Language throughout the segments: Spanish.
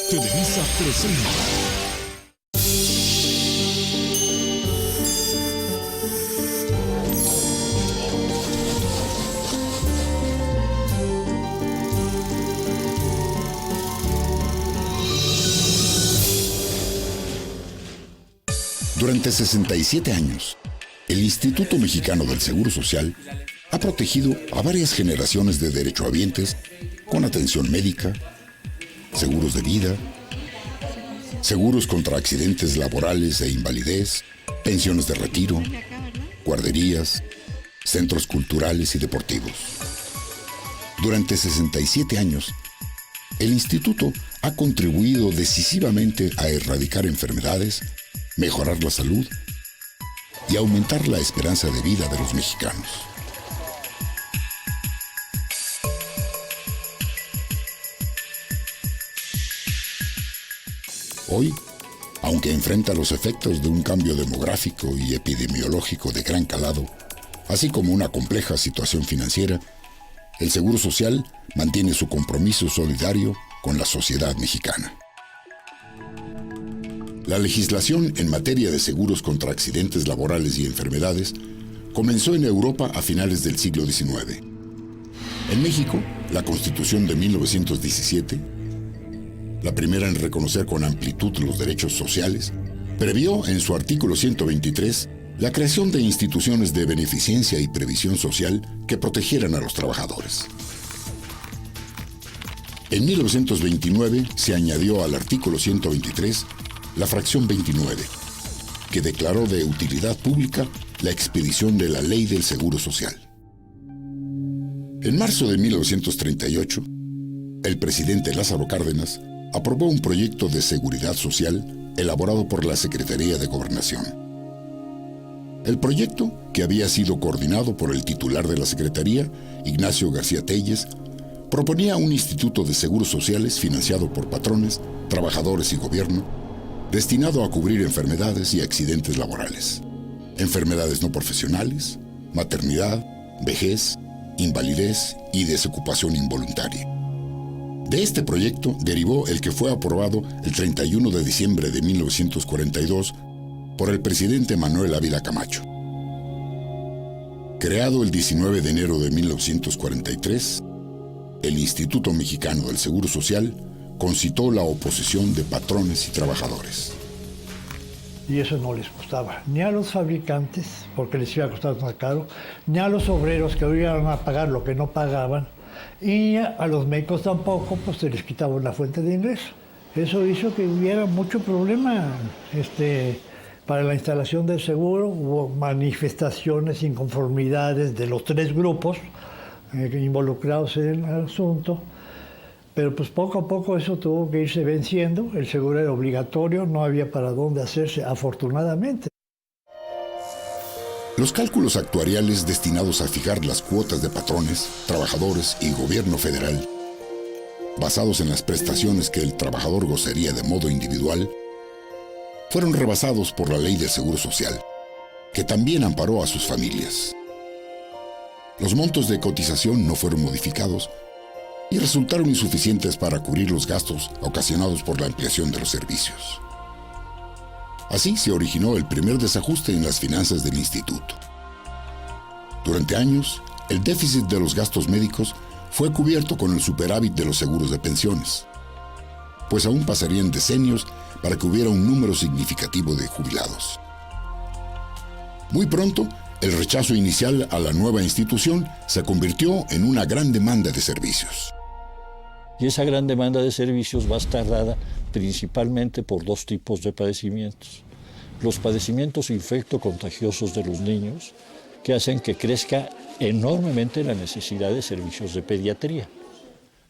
Televisa presenta. Durante 67 años, el Instituto Mexicano del Seguro Social ha protegido a varias generaciones de derechohabientes con atención médica, seguros de vida, seguros contra accidentes laborales e invalidez, pensiones de retiro, guarderías, centros culturales y deportivos. Durante 67 años, el instituto ha contribuido decisivamente a erradicar enfermedades, mejorar la salud y aumentar la esperanza de vida de los mexicanos. Hoy, aunque enfrenta los efectos de un cambio demográfico y epidemiológico de gran calado, así como una compleja situación financiera, el Seguro Social mantiene su compromiso solidario con la sociedad mexicana. La legislación en materia de seguros contra accidentes laborales y enfermedades comenzó en Europa a finales del siglo XIX. En México, la Constitución de 1917, la primera en reconocer con amplitud los derechos sociales, previó en su artículo 123 la creación de instituciones de beneficencia y previsión social que protegieran a los trabajadores. En 1929 se añadió al artículo 123 la fracción 29, que declaró de utilidad pública la expedición de la Ley del Seguro Social. En marzo de 1938, el presidente Lázaro Cárdenas aprobó un proyecto de seguridad social elaborado por la Secretaría de Gobernación. El proyecto, que había sido coordinado por el titular de la Secretaría, Ignacio García Telles, proponía un instituto de seguros sociales financiado por patrones, trabajadores y gobierno, destinado a cubrir enfermedades y accidentes laborales, enfermedades no profesionales, maternidad, vejez, invalidez y desocupación involuntaria. De este proyecto derivó el que fue aprobado el 31 de diciembre de 1942 por el presidente Manuel Ávila Camacho. Creado el 19 de enero de 1943, el Instituto Mexicano del Seguro Social concitó la oposición de patrones y trabajadores. Y eso no les gustaba, ni a los fabricantes, porque les iba a costar más caro, ni a los obreros, que iban a pagar lo que no pagaban, y a los médicos tampoco, pues se les quitaba una fuente de ingreso. Eso hizo que hubiera mucho problema para la instalación del seguro. Hubo manifestaciones, inconformidades de los tres grupos involucrados en el asunto. Pero pues poco a poco eso tuvo que irse venciendo. El seguro era obligatorio, no había para dónde hacerse, afortunadamente. Los cálculos actuariales destinados a fijar las cuotas de patrones, trabajadores y gobierno federal, basados en las prestaciones que el trabajador gozaría de modo individual, fueron rebasados por la Ley del Seguro Social, que también amparó a sus familias. Los montos de cotización no fueron modificados y resultaron insuficientes para cubrir los gastos ocasionados por la ampliación de los servicios. Así se originó el primer desajuste en las finanzas del instituto. Durante años, el déficit de los gastos médicos fue cubierto con el superávit de los seguros de pensiones, pues aún pasarían decenios para que hubiera un número significativo de jubilados. Muy pronto, el rechazo inicial a la nueva institución se convirtió en una gran demanda de servicios. Y esa gran demanda de servicios va a estar dada principalmente por dos tipos de padecimientos. Los padecimientos infectocontagiosos de los niños, que hacen que crezca enormemente la necesidad de servicios de pediatría.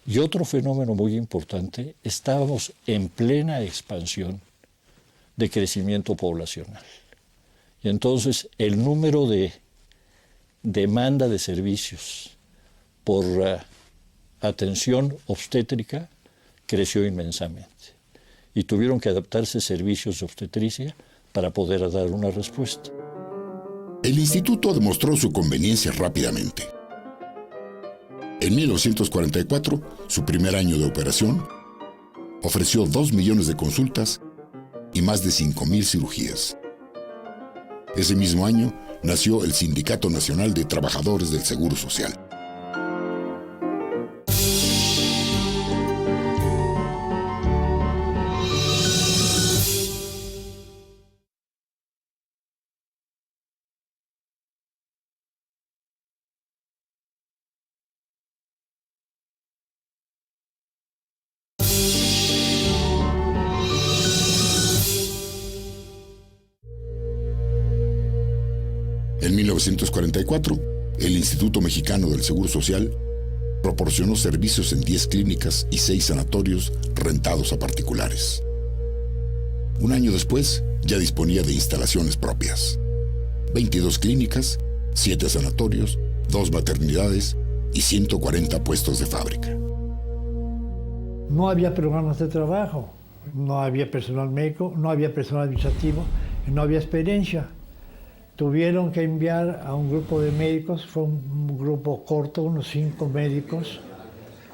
Y otro fenómeno muy importante, estábamos en plena expansión de crecimiento poblacional. Y entonces el número de demanda de servicios por atención obstétrica creció inmensamente. Y tuvieron que adaptarse servicios de obstetricia para poder dar una respuesta. El instituto demostró su conveniencia rápidamente. En 1944, su primer año de operación, ofreció 2 millones de consultas y más de 5,000 cirugías. Ese mismo año nació el Sindicato Nacional de Trabajadores del Seguro Social. En 1944, el Instituto Mexicano del Seguro Social proporcionó servicios en 10 clínicas y 6 sanatorios rentados a particulares. Un año después, ya disponía de instalaciones propias. 22 clínicas, 7 sanatorios, 2 maternidades y 140 puestos de fábrica. No había programas de trabajo, no había personal médico, no había personal administrativo, no había experiencia. Tuvieron que enviar a un grupo de médicos, fue un grupo corto, unos 5 médicos,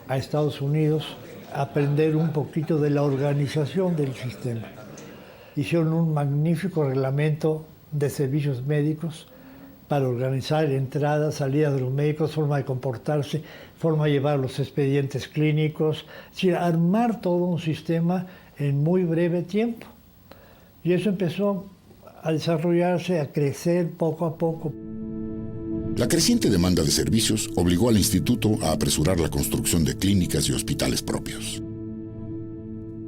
a Estados Unidos a aprender un poquito de la organización del sistema. Hicieron un magnífico reglamento de servicios médicos para organizar entradas, salidas de los médicos, forma de comportarse, forma de llevar los expedientes clínicos, es decir, armar todo un sistema en muy breve tiempo. Y eso empezó a desarrollarse, a crecer poco a poco. La creciente demanda de servicios obligó al instituto a apresurar la construcción de clínicas y hospitales propios.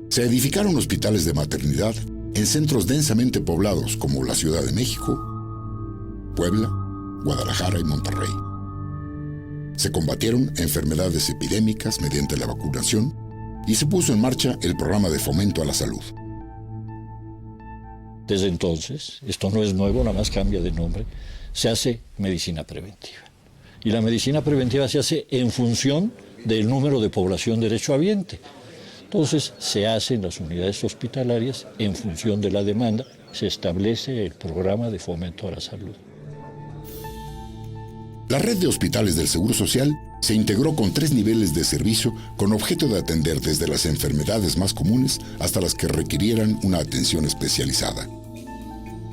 Se edificaron hospitales de maternidad en centros densamente poblados como la Ciudad de México, Puebla, Guadalajara y Monterrey. Se combatieron enfermedades epidémicas mediante la vacunación y se puso en marcha el programa de fomento a la salud. Desde entonces, esto no es nuevo, nada más cambia de nombre, se hace medicina preventiva. Y la medicina preventiva se hace en función del número de población derechohabiente. Entonces, se hace en las unidades hospitalarias en función de la demanda, se establece el programa de fomento a la salud. La red de hospitales del Seguro Social se integró con 3 niveles de servicio con objeto de atender desde las enfermedades más comunes hasta las que requirieran una atención especializada.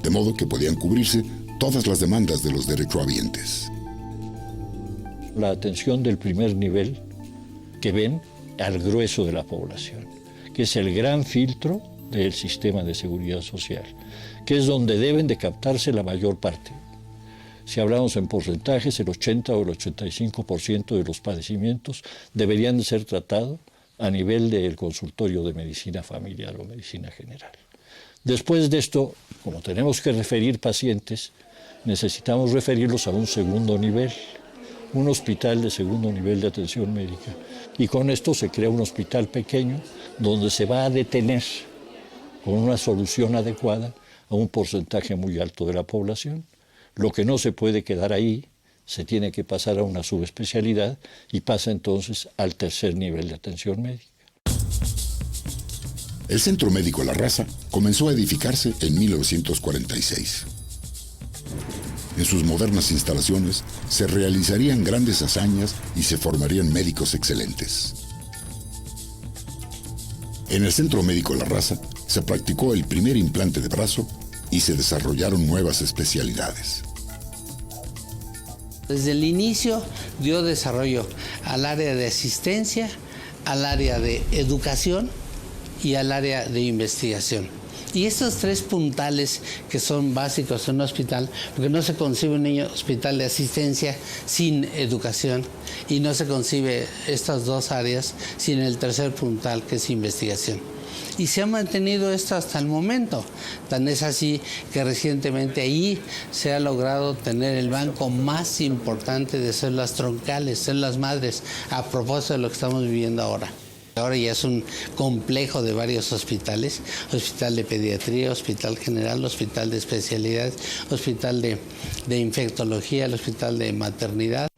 De modo que podían cubrirse todas las demandas de los derechohabientes. La atención del primer nivel, que ven al grueso de la población, que es el gran filtro del sistema de seguridad social, que es donde deben de captarse la mayor parte. Si hablamos en porcentajes, el 80 o el 85% de los padecimientos deberían de ser tratados a nivel del consultorio de medicina familiar o medicina general. Después de esto, como tenemos que referir pacientes, necesitamos referirlos a un segundo nivel, un hospital de segundo nivel de atención médica. Y con esto se crea un hospital pequeño donde se va a detener con una solución adecuada a un porcentaje muy alto de la población. Lo que no se puede quedar ahí, se tiene que pasar a una subespecialidad y pasa entonces al tercer nivel de atención médica. El Centro Médico La Raza comenzó a edificarse en 1946. En sus modernas instalaciones se realizarían grandes hazañas y se formarían médicos excelentes. En el Centro Médico La Raza se practicó el primer implante de brazo y se desarrollaron nuevas especialidades. Desde el inicio dio desarrollo al área de asistencia, al área de educación y al área de investigación. Y estos 3 puntales que son básicos en un hospital, porque no se concibe un hospital de asistencia sin educación y no se concibe estas 2 áreas sin el tercer puntal, que es investigación. Y se ha mantenido esto hasta el momento. Tan es así que recientemente ahí se ha logrado tener el banco más importante de células troncales, células madres, a propósito de lo que estamos viviendo ahora. Ahora ya es un complejo de varios hospitales, hospital de pediatría, hospital general, hospital de especialidades, hospital de infectología, el hospital de maternidad.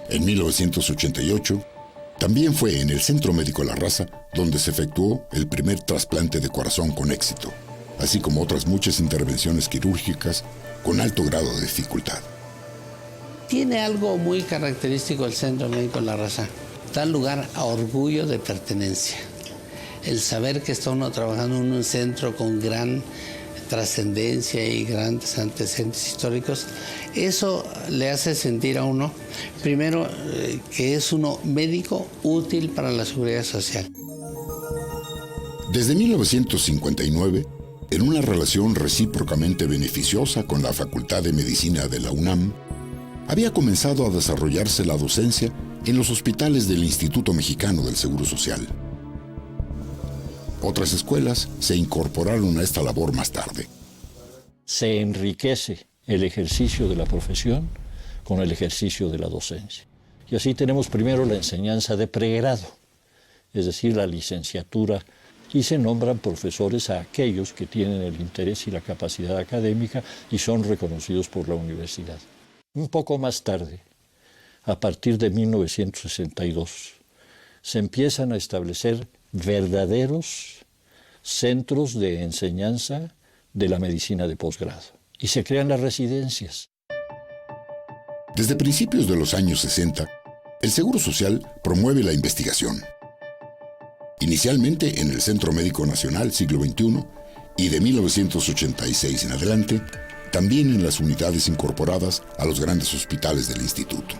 En 1988, también fue en el Centro Médico La Raza donde se efectuó el primer trasplante de corazón con éxito, así como otras muchas intervenciones quirúrgicas con alto grado de dificultad. Tiene algo muy característico el Centro Médico La Raza, da lugar a orgullo de pertenencia. El saber que está uno trabajando en un centro con gran trascendencia y grandes antecedentes históricos, eso le hace sentir a uno, primero, que es uno médico útil para la seguridad social. Desde 1959, en una relación recíprocamente beneficiosa con la Facultad de Medicina de la UNAM, había comenzado a desarrollarse la docencia en los hospitales del Instituto Mexicano del Seguro Social. Otras escuelas se incorporaron a esta labor más tarde. Se enriquece el ejercicio de la profesión con el ejercicio de la docencia. Y así tenemos primero la enseñanza de pregrado, es decir, la licenciatura, y se nombran profesores a aquellos que tienen el interés y la capacidad académica y son reconocidos por la universidad. Un poco más tarde, a partir de 1962, se empiezan a establecer verdaderos centros de enseñanza de la medicina de posgrado y se crean las residencias. Desde principios de los años 60, el Seguro Social promueve la investigación. Inicialmente en el Centro Médico Nacional Siglo XXI y de 1986 en adelante, también en las unidades incorporadas a los grandes hospitales del instituto.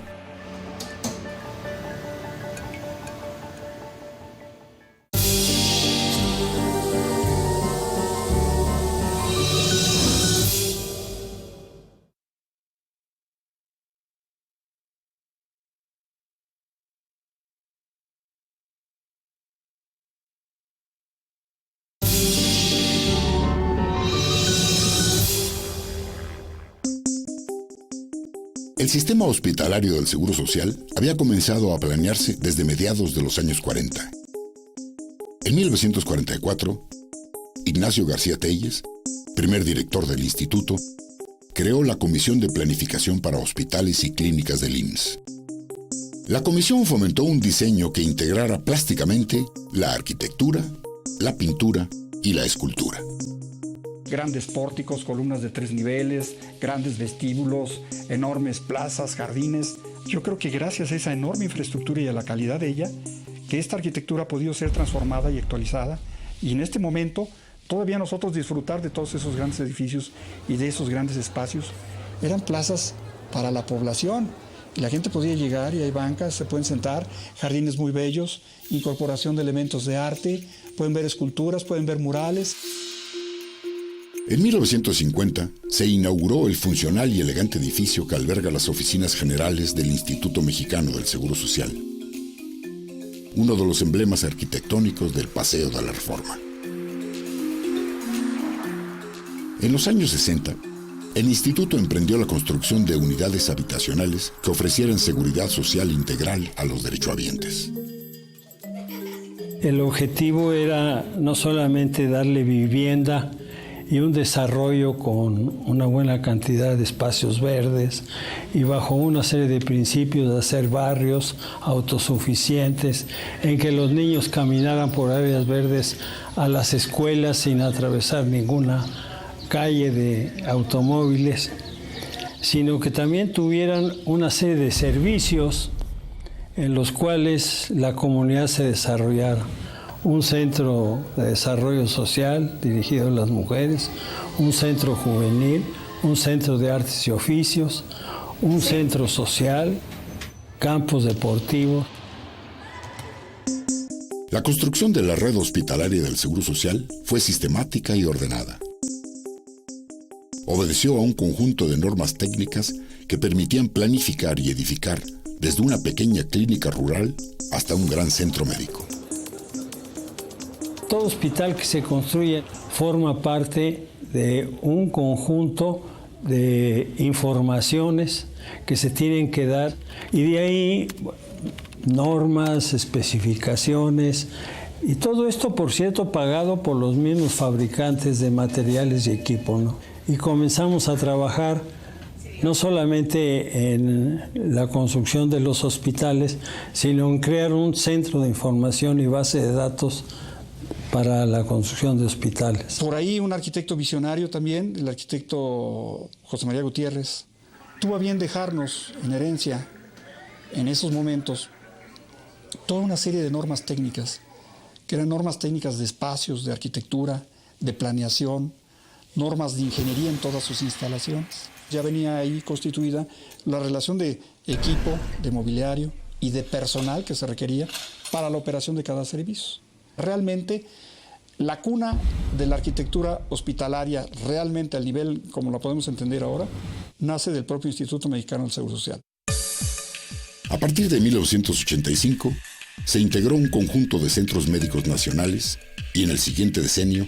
El sistema hospitalario del Seguro Social había comenzado a planearse desde mediados de los años 40. En 1944, Ignacio García Telles, primer director del instituto, creó la Comisión de Planificación para Hospitales y Clínicas del IMSS. La comisión fomentó un diseño que integrara plásticamente la arquitectura, la pintura y la escultura. Grandes pórticos, columnas de 3 niveles, grandes vestíbulos, enormes plazas, jardines. Yo creo que gracias a esa enorme infraestructura y a la calidad de ella, que esta arquitectura ha podido ser transformada y actualizada, y en este momento todavía nosotros disfrutar de todos esos grandes edificios y de esos grandes espacios. Eran plazas para la población, y la gente podía llegar y hay bancas, se pueden sentar, jardines muy bellos, incorporación de elementos de arte, pueden ver esculturas, pueden ver murales. En 1950 se inauguró el funcional y elegante edificio que alberga las oficinas generales del Instituto Mexicano del Seguro Social, uno de los emblemas arquitectónicos del Paseo de la Reforma. En los años 60, el instituto emprendió la construcción de unidades habitacionales que ofrecieran seguridad social integral a los derechohabientes. El objetivo era no solamente darle vivienda y un desarrollo con una buena cantidad de espacios verdes y bajo una serie de principios de hacer barrios autosuficientes en que los niños caminaran por áreas verdes a las escuelas sin atravesar ninguna calle de automóviles, sino que también tuvieran una serie de servicios en los cuales la comunidad se desarrollara. Un centro de desarrollo social dirigido a las mujeres, un centro juvenil, un centro de artes y oficios, un centro social, campos deportivos. La construcción de la red hospitalaria del Seguro Social fue sistemática y ordenada. Obedeció a un conjunto de normas técnicas que permitían planificar y edificar desde una pequeña clínica rural hasta un gran centro médico. Todo hospital que se construye forma parte de un conjunto de informaciones que se tienen que dar y de ahí normas, especificaciones y todo esto, por cierto, pagado por los mismos fabricantes de materiales y equipo, ¿no? Y comenzamos a trabajar no solamente en la construcción de los hospitales, sino en crear un centro de información y base de datos para la construcción de hospitales. Por ahí un arquitecto visionario también, el arquitecto José María Gutiérrez, tuvo a bien dejarnos en herencia, en esos momentos, toda una serie de normas técnicas, que eran normas técnicas de espacios, de arquitectura, de planeación, normas de ingeniería en todas sus instalaciones. Ya venía ahí constituida la relación de equipo, de mobiliario y de personal que se requería para la operación de cada servicio. Realmente, la cuna de la arquitectura hospitalaria, realmente al nivel como la podemos entender ahora, nace del propio Instituto Mexicano del Seguro Social. A partir de 1985, se integró un conjunto de centros médicos nacionales y en el siguiente decenio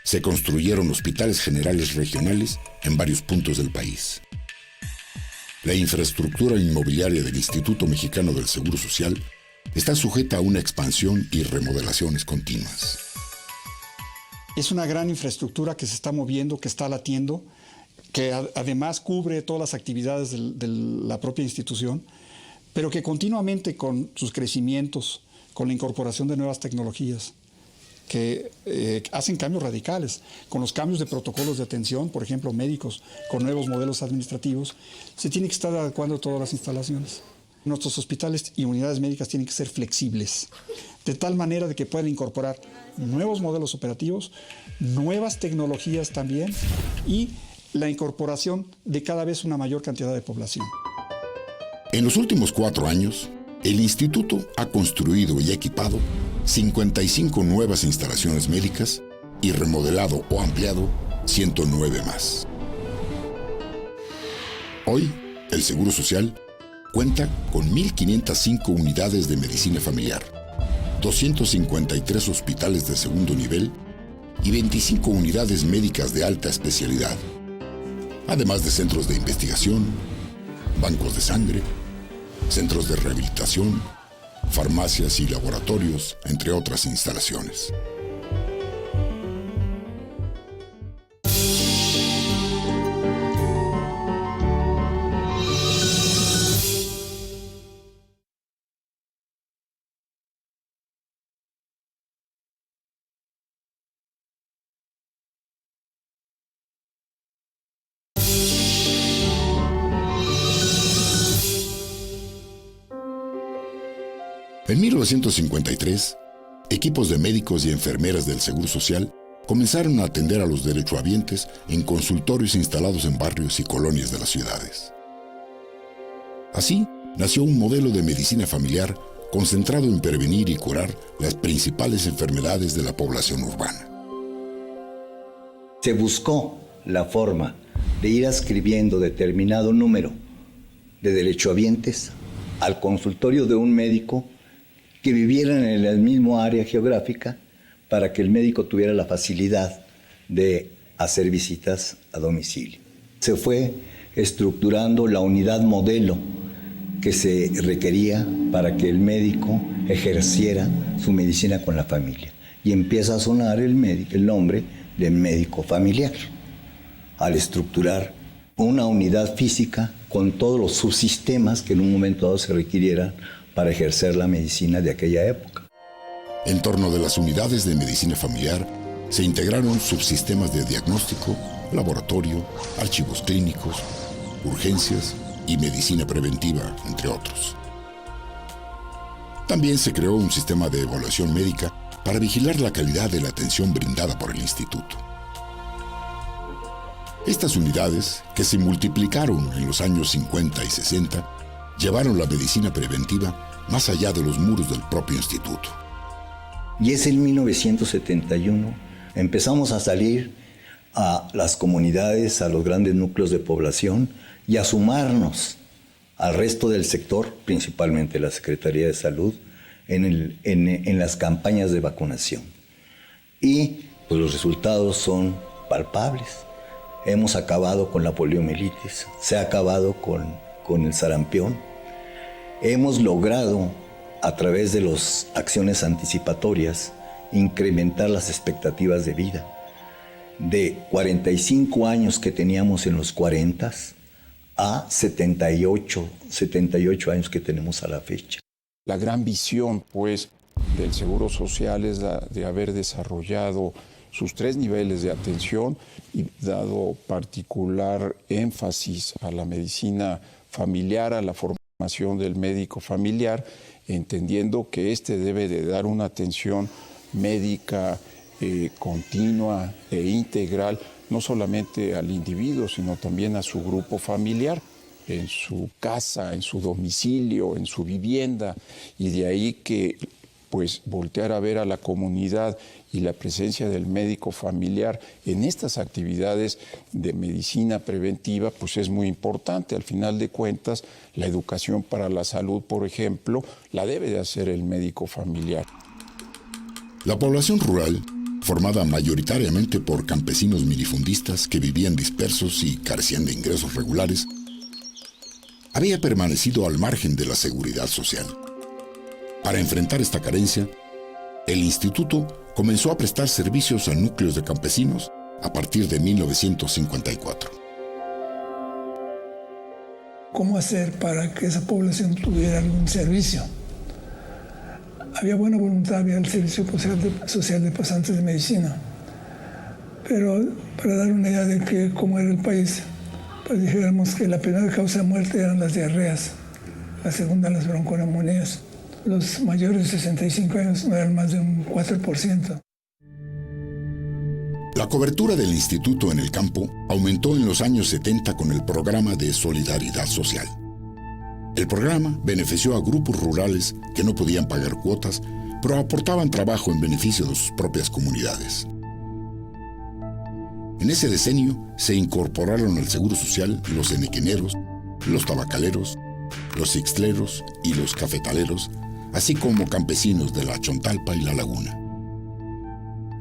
se construyeron hospitales generales regionales en varios puntos del país. La infraestructura inmobiliaria del Instituto Mexicano del Seguro Social está sujeta a una expansión y remodelaciones continuas. Es una gran infraestructura que se está moviendo, que está latiendo, que además cubre todas las actividades de la propia institución, pero que continuamente con sus crecimientos, con la incorporación de nuevas tecnologías, que hacen cambios radicales, con los cambios de protocolos de atención, por ejemplo, médicos, con nuevos modelos administrativos, se tiene que estar adecuando todas las instalaciones. Nuestros hospitales y unidades médicas tienen que ser flexibles, de tal manera de que puedan incorporar nuevos modelos operativos, nuevas tecnologías también y la incorporación de cada vez una mayor cantidad de población. En los últimos 4 años, el instituto ha construido y equipado 55 nuevas instalaciones médicas y remodelado o ampliado 109 más. Hoy, el Seguro Social cuenta con 1.505 unidades de medicina familiar, 253 hospitales de segundo nivel y 25 unidades médicas de alta especialidad, además de centros de investigación, bancos de sangre, centros de rehabilitación, farmacias y laboratorios, entre otras instalaciones. En 1953, equipos de médicos y enfermeras del Seguro Social comenzaron a atender a los derechohabientes en consultorios instalados en barrios y colonias de las ciudades. Así, nació un modelo de medicina familiar concentrado en prevenir y curar las principales enfermedades de la población urbana. Se buscó la forma de ir adscribiendo determinado número de derechohabientes al consultorio de un médico que vivieran en el mismo área geográfica para que el médico tuviera la facilidad de hacer visitas a domicilio. Se fue estructurando la unidad modelo que se requería para que el médico ejerciera su medicina con la familia. Y empieza a sonar el nombre de médico familiar, al estructurar una unidad física con todos los subsistemas que en un momento dado se requirieran para ejercer la medicina de aquella época. En torno de las unidades de medicina familiar se integraron subsistemas de diagnóstico, laboratorio, archivos clínicos, urgencias y medicina preventiva, entre otros. También se creó un sistema de evaluación médica para vigilar la calidad de la atención brindada por el instituto. Estas unidades, que se multiplicaron en los años 50 y 60, llevaron la medicina preventiva más allá de los muros del propio instituto. Y es en 1971, empezamos a salir a las comunidades, a los grandes núcleos de población y a sumarnos al resto del sector, principalmente la Secretaría de Salud, en las campañas de vacunación. Y pues, los resultados son palpables. Hemos acabado con la poliomielitis, se ha acabado con el sarampión. Hemos logrado, a través de las acciones anticipatorias, incrementar las expectativas de vida. De 45 años que teníamos en los 40 a 78 años que tenemos a la fecha. La gran visión, pues, del Seguro Social es la de haber desarrollado sus 3 niveles de atención y dado particular énfasis a la medicina familiar, a la formación del médico familiar entendiendo que este debe de dar una atención médica continua e integral, no solamente al individuo, sino también a su grupo familiar, en su casa, en su domicilio, en su vivienda, y de ahí que pues voltear a ver a la comunidad y la presencia del médico familiar en estas actividades de medicina preventiva pues es muy importante. Al final de cuentas, la educación para la salud, por ejemplo, la debe de hacer el médico familiar. La población rural, formada mayoritariamente por campesinos minifundistas que vivían dispersos y carecían de ingresos regulares, había permanecido al margen de la seguridad social. Para enfrentar esta carencia, el instituto comenzó a prestar servicios a núcleos de campesinos a partir de 1954. ¿Cómo hacer para que esa población tuviera algún servicio? Había buena voluntad, había el servicio social de pasantes de medicina, pero para dar una idea de cómo era el país, pues dijéramos que la primera causa de muerte eran las diarreas, la segunda las bronconemonías. Los mayores de 65 años no eran más de un 4%. La cobertura del instituto en el campo aumentó en los años 70 con el programa de Solidaridad Social. El programa benefició a grupos rurales que no podían pagar cuotas, pero aportaban trabajo en beneficio de sus propias comunidades. En ese decenio se incorporaron al Seguro Social los enequeneros, los tabacaleros, los ixtleros y los cafetaleros, así como campesinos de la Chontalpa y la Laguna.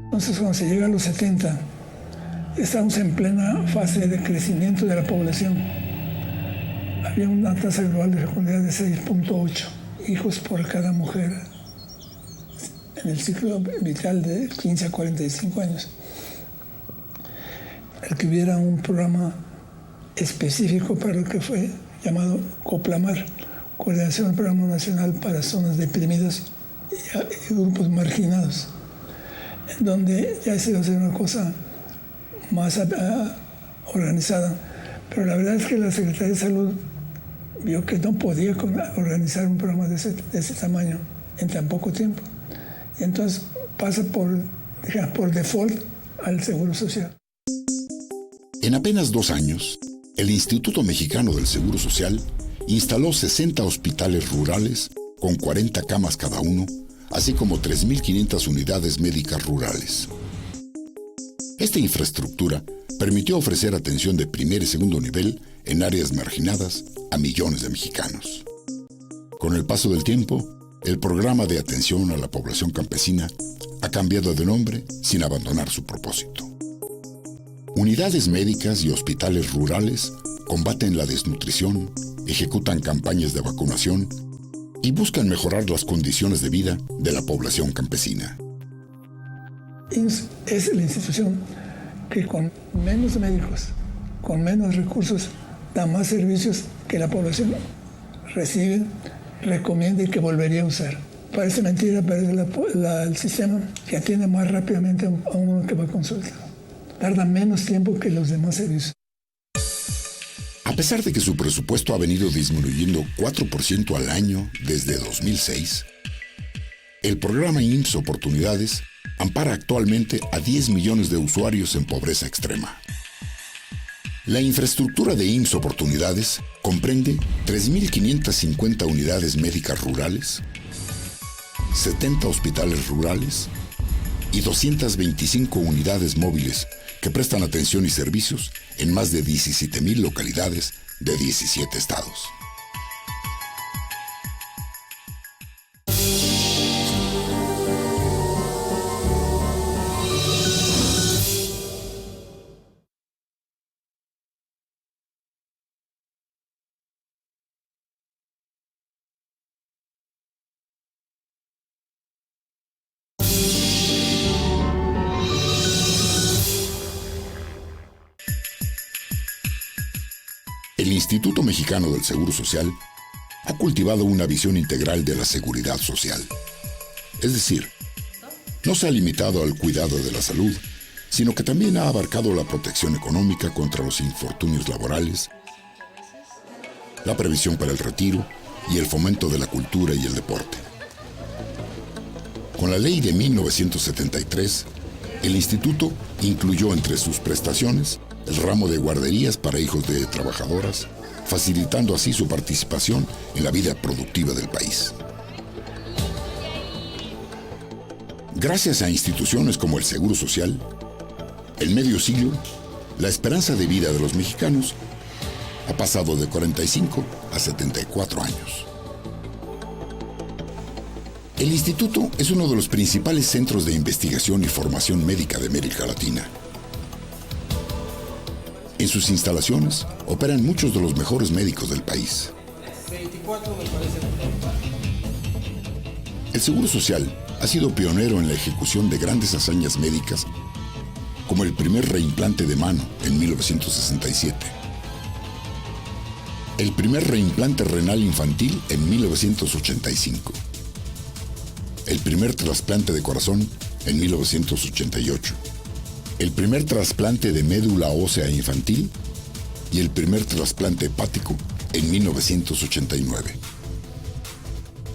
Entonces, cuando se llega a los 70, estamos en plena fase de crecimiento de la población. Había una tasa global de fecundidad de 6.8 hijos por cada mujer en el ciclo vital de 15 a 45 años. El que hubiera un programa específico para lo que fue llamado COPLAMAR, Coordinación del Programa Nacional para Zonas Deprimidas y Grupos Marginados, en donde ya se iba a hacer una cosa más organizada. Pero la verdad es que la Secretaría de Salud vio que no podía organizar un programa de ese tamaño en tan poco tiempo. Y entonces pasa por default al Seguro Social. En apenas 2 años, el Instituto Mexicano del Seguro Social instaló 60 hospitales rurales con 40 camas cada uno, así como 3.500 unidades médicas rurales. Esta infraestructura permitió ofrecer atención de primer y segundo nivel en áreas marginadas a millones de mexicanos. Con el paso del tiempo, el programa de atención a la población campesina ha cambiado de nombre sin abandonar su propósito. Unidades médicas y hospitales rurales combaten la desnutrición, ejecutan campañas de vacunación y buscan mejorar las condiciones de vida de la población campesina. IMSS es la institución que con menos médicos, con menos recursos, da más servicios que la población recibe, recomienda y que volvería a usar. Parece mentira, pero es el sistema que atiende más rápidamente a uno que va a consulta. Tarda menos tiempo que los demás servicios. A pesar de que su presupuesto ha venido disminuyendo 4% al año desde 2006, el programa IMSS Oportunidades ampara actualmente a 10 millones de usuarios en pobreza extrema. La infraestructura de IMSS Oportunidades comprende 3.550 unidades médicas rurales, 70 hospitales rurales y 225 unidades móviles que prestan atención y servicios en más de 17,000 localidades de 17 estados. El Instituto Mexicano del Seguro Social ha cultivado una visión integral de la seguridad social. Es decir, no se ha limitado al cuidado de la salud, sino que también ha abarcado la protección económica contra los infortunios laborales, la previsión para el retiro y el fomento de la cultura y el deporte. Con la ley de 1973, el instituto incluyó entre sus prestaciones el ramo de guarderías para hijos de trabajadoras, facilitando así su participación en la vida productiva del país. Gracias a instituciones como el Seguro Social, en medio siglo, la esperanza de vida de los mexicanos ha pasado de 45 a 74 años. El instituto es uno de los principales centros de investigación y formación médica de América Latina. En sus instalaciones operan muchos de los mejores médicos del país. El Seguro Social ha sido pionero en la ejecución de grandes hazañas médicas, como el primer reimplante de mano en 1967, el primer reimplante renal infantil en 1985, el primer trasplante de corazón en 1988, el primer trasplante de médula ósea infantil y el primer trasplante hepático en 1989.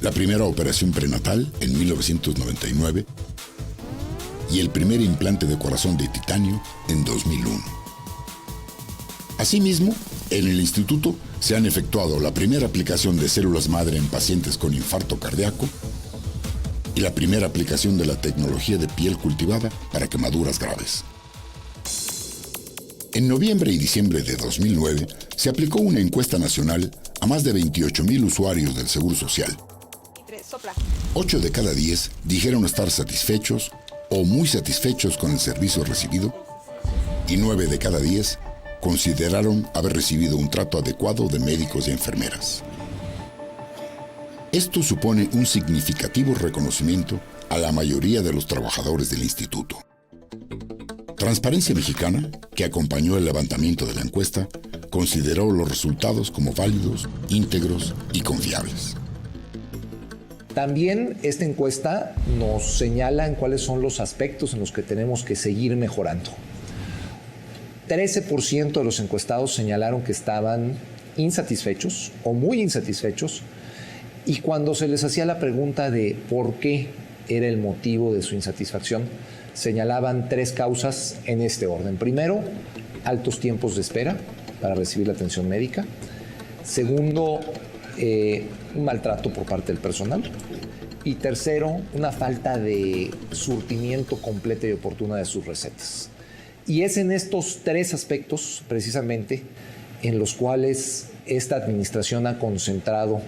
La primera operación prenatal en 1999 y el primer implante de corazón de titanio en 2001. Asimismo, en el instituto se han efectuado la primera aplicación de células madre en pacientes con infarto cardíaco y la primera aplicación de la tecnología de piel cultivada para quemaduras graves. En noviembre y diciembre de 2009 se aplicó una encuesta nacional a más de 28,000 usuarios del Seguro Social. 8 de cada 10 dijeron estar satisfechos o muy satisfechos con el servicio recibido y 9 de cada 10 consideraron haber recibido un trato adecuado de médicos y enfermeras. Esto supone un significativo reconocimiento a la mayoría de los trabajadores del instituto. Transparencia Mexicana, que acompañó el levantamiento de la encuesta, consideró los resultados como válidos, íntegros y confiables. También esta encuesta nos señala en cuáles son los aspectos en los que tenemos que seguir mejorando. 13% de los encuestados señalaron que estaban insatisfechos o muy insatisfechos, y cuando se les hacía la pregunta de por qué era el motivo de su insatisfacción, señalaban 3 causas en este orden. Primero, altos tiempos de espera para recibir la atención médica. Segundo, un maltrato por parte del personal. Y tercero, una falta de surtimiento completa y oportuna de sus recetas. Y es en estos 3 aspectos, precisamente, en los cuales esta administración ha concentrado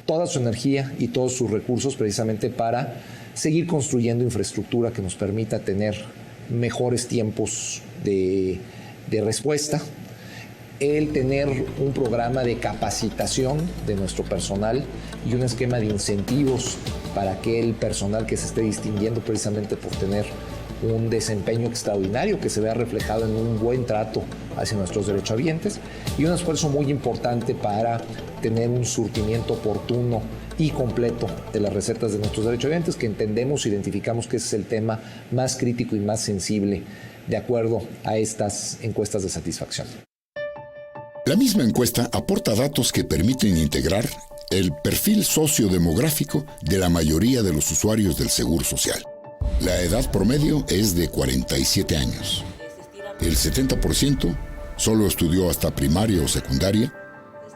toda su energía y todos sus recursos precisamente para seguir construyendo infraestructura que nos permita tener mejores tiempos de respuesta, el tener un programa de capacitación de nuestro personal y un esquema de incentivos para aquel personal que se esté distinguiendo precisamente por tener un desempeño extraordinario que se vea reflejado en un buen trato hacia nuestros derechohabientes, y un esfuerzo muy importante para tener un surtimiento oportuno y completo de las recetas de nuestros derechohabientes, que entendemos, identificamos que ese es el tema más crítico y más sensible de acuerdo a estas encuestas de satisfacción. La misma encuesta aporta datos que permiten integrar el perfil sociodemográfico de la mayoría de los usuarios del Seguro Social. La edad promedio es de 47 años. El 70% solo estudió hasta primaria o secundaria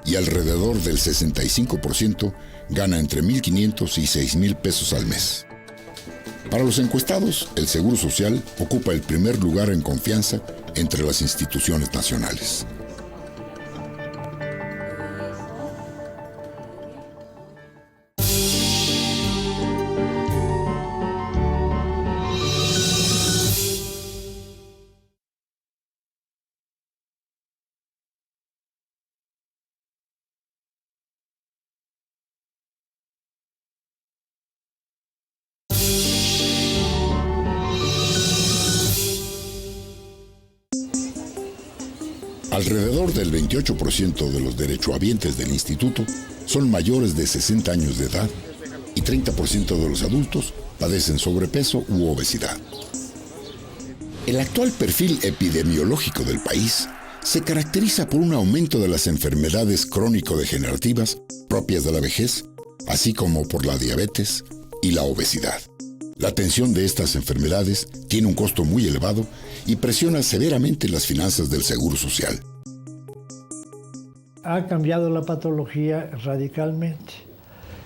y alrededor del 65% gana entre 1,500 y 6,000 pesos al mes. Para los encuestados, el Seguro Social ocupa el primer lugar en confianza entre las instituciones nacionales. Alrededor del 28% de los derechohabientes del instituto son mayores de 60 años de edad y 30% de los adultos padecen sobrepeso u obesidad. El actual perfil epidemiológico del país se caracteriza por un aumento de las enfermedades crónico-degenerativas propias de la vejez, así como por la diabetes y la obesidad. La atención de estas enfermedades tiene un costo muy elevado y presiona severamente las finanzas del Seguro Social. Ha cambiado la patología radicalmente.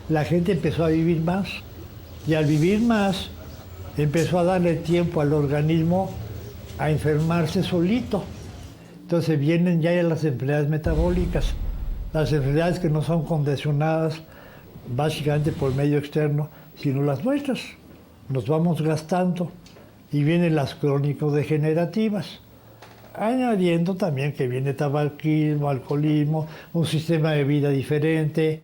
La gente empezó a vivir más y al vivir más empezó a darle tiempo al organismo a enfermarse solito. Entonces vienen ya las enfermedades metabólicas, las enfermedades que no son condicionadas básicamente por medio externo, sino las nuestras. Nos vamos gastando y vienen las crónico-degenerativas, añadiendo también que viene tabaquismo, alcoholismo, un sistema de vida diferente.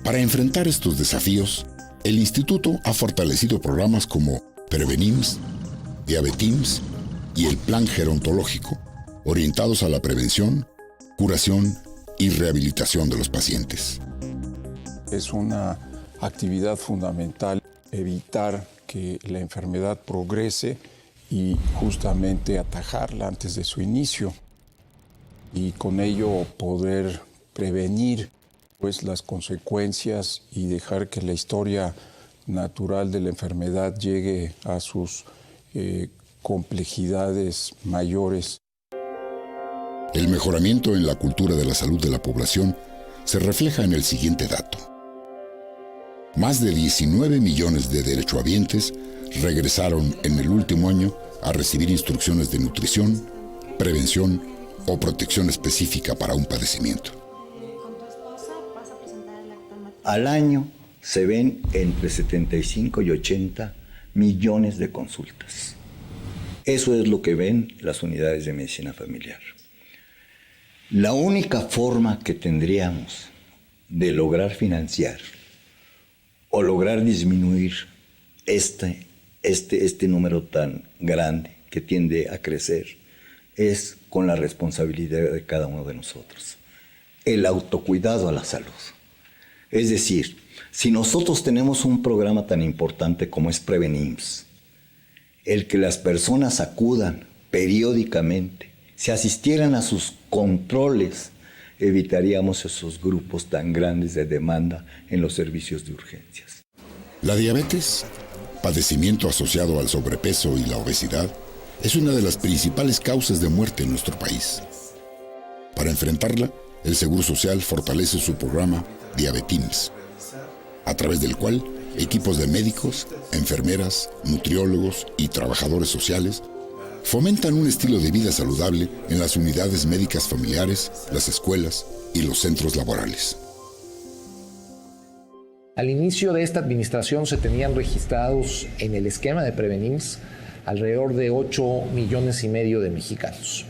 Para enfrentar estos desafíos, el Instituto ha fortalecido programas como Prevenims, Diabetims y el Plan Gerontológico, orientados a la prevención, curación y rehabilitación de los pacientes. Es una actividad fundamental evitar que la enfermedad progrese y justamente atajarla antes de su inicio y con ello poder prevenir pues las consecuencias y dejar que la historia natural de la enfermedad llegue a sus complejidades mayores. El mejoramiento en la cultura de la salud de la población se refleja en el siguiente dato. Más de 19 millones de derechohabientes regresaron en el último año a recibir instrucciones de nutrición, prevención o protección específica para un padecimiento. Al año se ven entre 75 y 80 millones de consultas. Eso es lo que ven las unidades de medicina familiar. La única forma que tendríamos de lograr financiar o lograr disminuir este número tan grande que tiende a crecer es con la responsabilidad de cada uno de nosotros. El autocuidado a la salud. Es decir, si nosotros tenemos un programa tan importante como es Prevenims, el que las personas acudan periódicamente, si asistieran a sus controles, evitaríamos esos grupos tan grandes de demanda en los servicios de urgencias. La diabetes, padecimiento asociado al sobrepeso y la obesidad, es una de las principales causas de muerte en nuestro país. Para enfrentarla, el Seguro Social fortalece su programa Diabetims, a través del cual equipos de médicos, enfermeras, nutriólogos y trabajadores sociales fomentan un estilo de vida saludable en las unidades médicas familiares, las escuelas y los centros laborales. Al inicio de esta administración se tenían registrados en el esquema de Prevenims alrededor de 8,5 millones de mexicanos.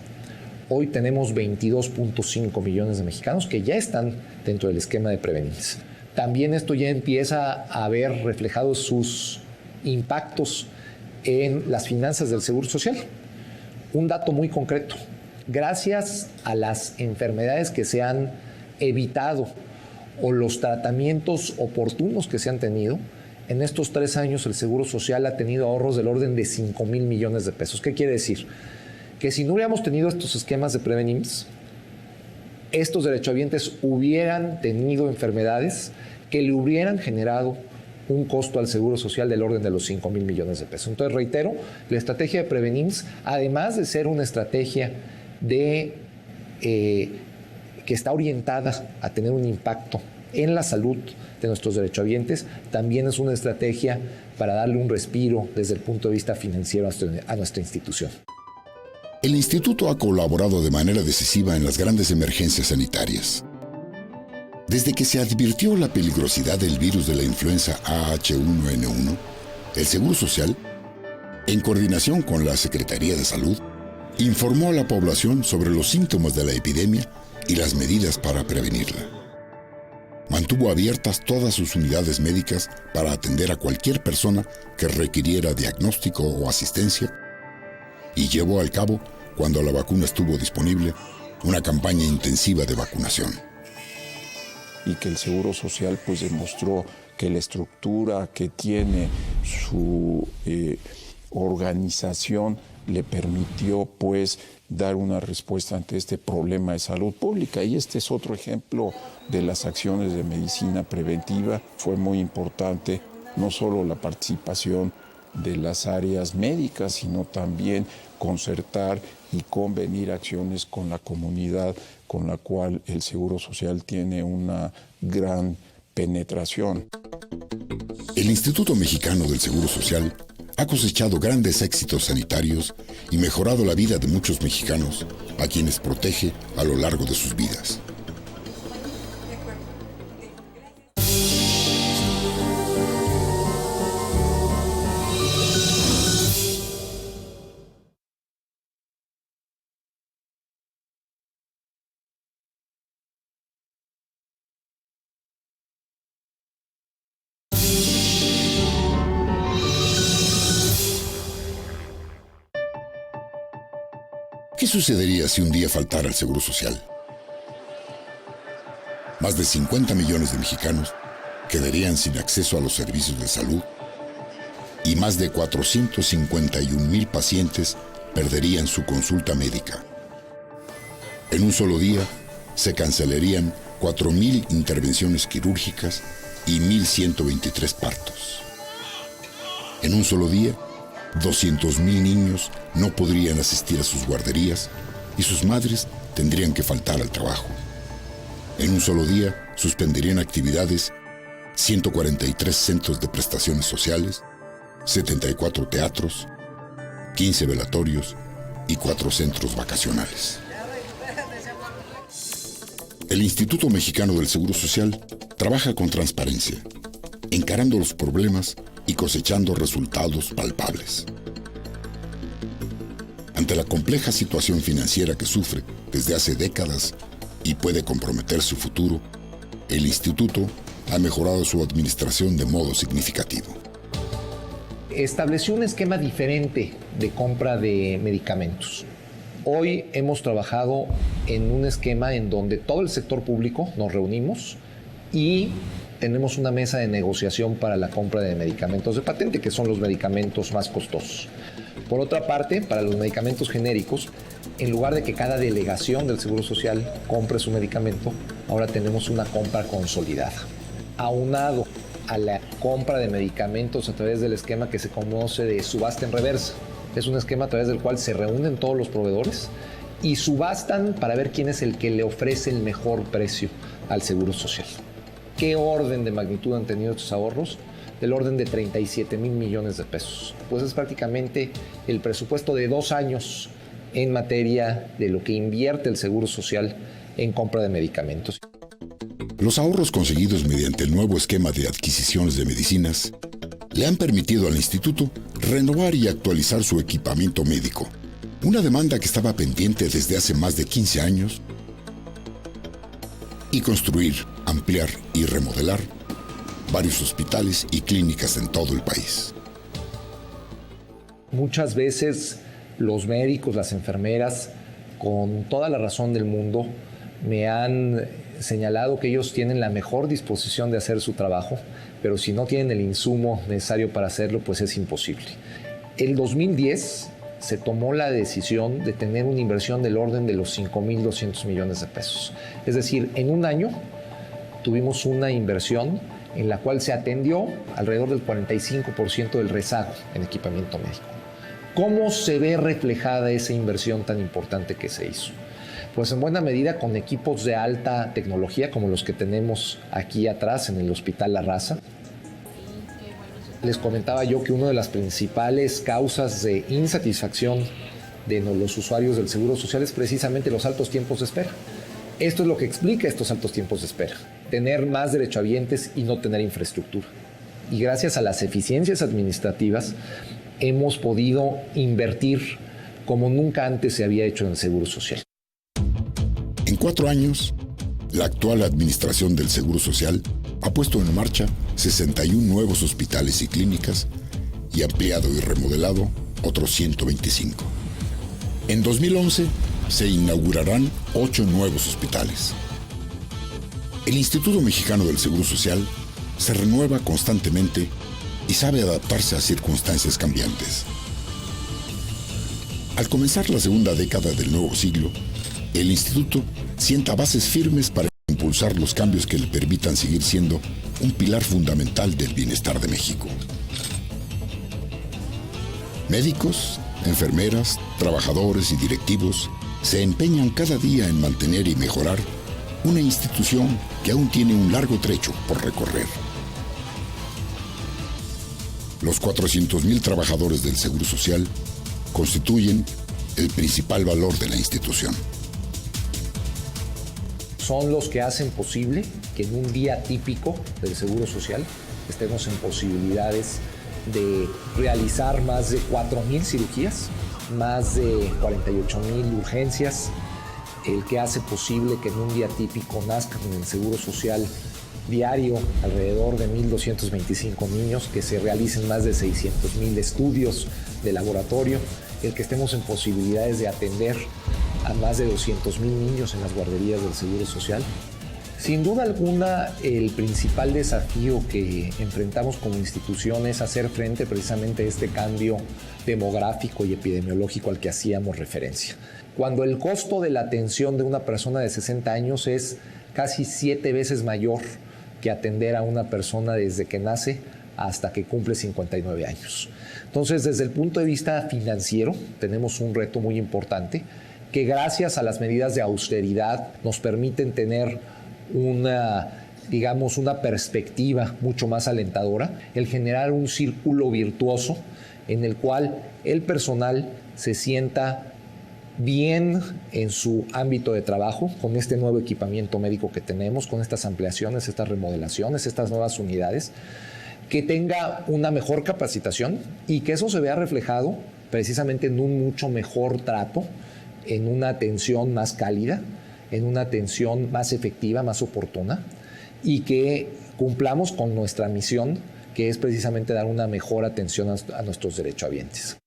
Hoy tenemos 22,5 millones de mexicanos que ya están dentro del esquema de Prevenims. También esto ya empieza a ver reflejados sus impactos en las finanzas del Seguro Social. Un dato muy concreto, gracias a las enfermedades que se han evitado o los tratamientos oportunos que se han tenido, en estos 3 años el Seguro Social ha tenido ahorros del orden de 5,000 millones de pesos. ¿Qué quiere decir? Que si no hubiéramos tenido estos esquemas de Prevenims, estos derechohabientes hubieran tenido enfermedades que le hubieran generado un costo al Seguro Social del orden de los 5,000 millones de pesos. Entonces, reitero, la estrategia de Prevenims, además de ser una estrategia que está orientada a tener un impacto en la salud de nuestros derechohabientes, también es una estrategia para darle un respiro desde el punto de vista financiero a nuestra institución. El Instituto ha colaborado de manera decisiva en las grandes emergencias sanitarias. Desde que se advirtió la peligrosidad del virus de la influenza AH1N1, el Seguro Social, en coordinación con la Secretaría de Salud, informó a la población sobre los síntomas de la epidemia y las medidas para prevenirla. Mantuvo abiertas todas sus unidades médicas para atender a cualquier persona que requiriera diagnóstico o asistencia y llevó al cabo, cuando la vacuna estuvo disponible, una campaña intensiva de vacunación. Y que el Seguro Social pues demostró que la estructura que tiene su organización le permitió pues dar una respuesta ante este problema de salud pública. Y este es otro ejemplo de las acciones de medicina preventiva. Fue muy importante no solo la participación de las áreas médicas, sino también concertar y convenir acciones con la comunidad con la cual el Seguro Social tiene una gran penetración. El Instituto Mexicano del Seguro Social ha cosechado grandes éxitos sanitarios y mejorado la vida de muchos mexicanos, a quienes protege a lo largo de sus vidas. ¿Qué sucedería si un día faltara el Seguro Social? Más de 50 millones de mexicanos quedarían sin acceso a los servicios de salud y más de 451,000 pacientes perderían su consulta médica. En un solo día se cancelarían 4,000 intervenciones quirúrgicas y 1,123 partos. En un solo día, 200,000 niños no podrían asistir a sus guarderías y sus madres tendrían que faltar al trabajo. En un solo día suspenderían actividades 143 centros de prestaciones sociales, 74 teatros, 15 velatorios y 4 centros vacacionales. El Instituto Mexicano del Seguro Social trabaja con transparencia, encarando los problemas y cosechando resultados palpables. Ante la compleja situación financiera que sufre desde hace décadas y puede comprometer su futuro, el instituto ha mejorado su administración de modo significativo. Estableció un esquema diferente de compra de medicamentos. Hoy hemos trabajado en un esquema en donde todo el sector público nos reunimos y tenemos una mesa de negociación para la compra de medicamentos de patente, que son los medicamentos más costosos. Por otra parte, para los medicamentos genéricos, en lugar de que cada delegación del Seguro Social compre su medicamento, ahora tenemos una compra consolidada. Aunado a la compra de medicamentos a través del esquema que se conoce de subasta en reversa. Es un esquema a través del cual se reúnen todos los proveedores y subastan para ver quién es el que le ofrece el mejor precio al Seguro Social. ¿Qué orden de magnitud han tenido estos ahorros? Del orden de 37,000 millones de pesos. Pues es prácticamente el presupuesto de 2 años en materia de lo que invierte el Seguro Social en compra de medicamentos. Los ahorros conseguidos mediante el nuevo esquema de adquisiciones de medicinas le han permitido al instituto renovar y actualizar su equipamiento médico, una demanda que estaba pendiente desde hace más de 15 años, y construir, ampliar y remodelar varios hospitales y clínicas en todo el país. Muchas veces los médicos, las enfermeras, con toda la razón del mundo, me han señalado que ellos tienen la mejor disposición de hacer su trabajo, pero si no tienen el insumo necesario para hacerlo, pues es imposible. El 2010 se tomó la decisión de tener una inversión del orden de los 5,200 millones de pesos. Es decir, en un año tuvimos una inversión en la cual se atendió alrededor del 45% del rezago en equipamiento médico. ¿Cómo se ve reflejada esa inversión tan importante que se hizo? Pues en buena medida con equipos de alta tecnología como los que tenemos aquí atrás en el Hospital La Raza. Les comentaba yo que una de las principales causas de insatisfacción de los usuarios del Seguro Social es precisamente los altos tiempos de espera. Esto es lo que explica estos altos tiempos de espera. Tener más derechohabientes y no tener infraestructura. Y gracias a las eficiencias administrativas hemos podido invertir como nunca antes se había hecho en el Seguro Social. En 4 años, la actual administración del Seguro Social ha puesto en marcha 61 nuevos hospitales y clínicas y ampliado y remodelado otros 125. En 2011 se inaugurarán 8 nuevos hospitales. El Instituto Mexicano del Seguro Social se renueva constantemente y sabe adaptarse a circunstancias cambiantes. Al comenzar la segunda década del nuevo siglo, el instituto sienta bases firmes para impulsar los cambios que le permitan seguir siendo un pilar fundamental del bienestar de México. Médicos, enfermeras, trabajadores y directivos se empeñan cada día en mantener y mejorar una institución que aún tiene un largo trecho por recorrer. Los 400,000 trabajadores del Seguro Social constituyen el principal valor de la institución. Son los que hacen posible que en un día típico del Seguro Social estemos en posibilidades de realizar más de 4,000 cirugías, más de 48,000 urgencias, el que hace posible que en un día típico nazcan en el Seguro Social diario alrededor de 1,225 niños, que se realicen más de 600,000 estudios de laboratorio, el que estemos en posibilidades de atender a más de 200,000 niños en las guarderías del Seguro Social. Sin duda alguna, el principal desafío que enfrentamos como institución es hacer frente precisamente a este cambio demográfico y epidemiológico al que hacíamos referencia. Cuando el costo de la atención de una persona de 60 años es casi 7 veces mayor que atender a una persona desde que nace hasta que cumple 59 años. Entonces, desde el punto de vista financiero, tenemos un reto muy importante que gracias a las medidas de austeridad nos permiten tener una perspectiva mucho más alentadora, el generar un círculo virtuoso en el cual el personal se sienta bien en su ámbito de trabajo, con este nuevo equipamiento médico que tenemos, con estas ampliaciones, estas remodelaciones, estas nuevas unidades, que tenga una mejor capacitación y que eso se vea reflejado precisamente en un mucho mejor trato, en una atención más cálida, en una atención más efectiva, más oportuna, y que cumplamos con nuestra misión, que es precisamente dar una mejor atención a nuestros derechohabientes.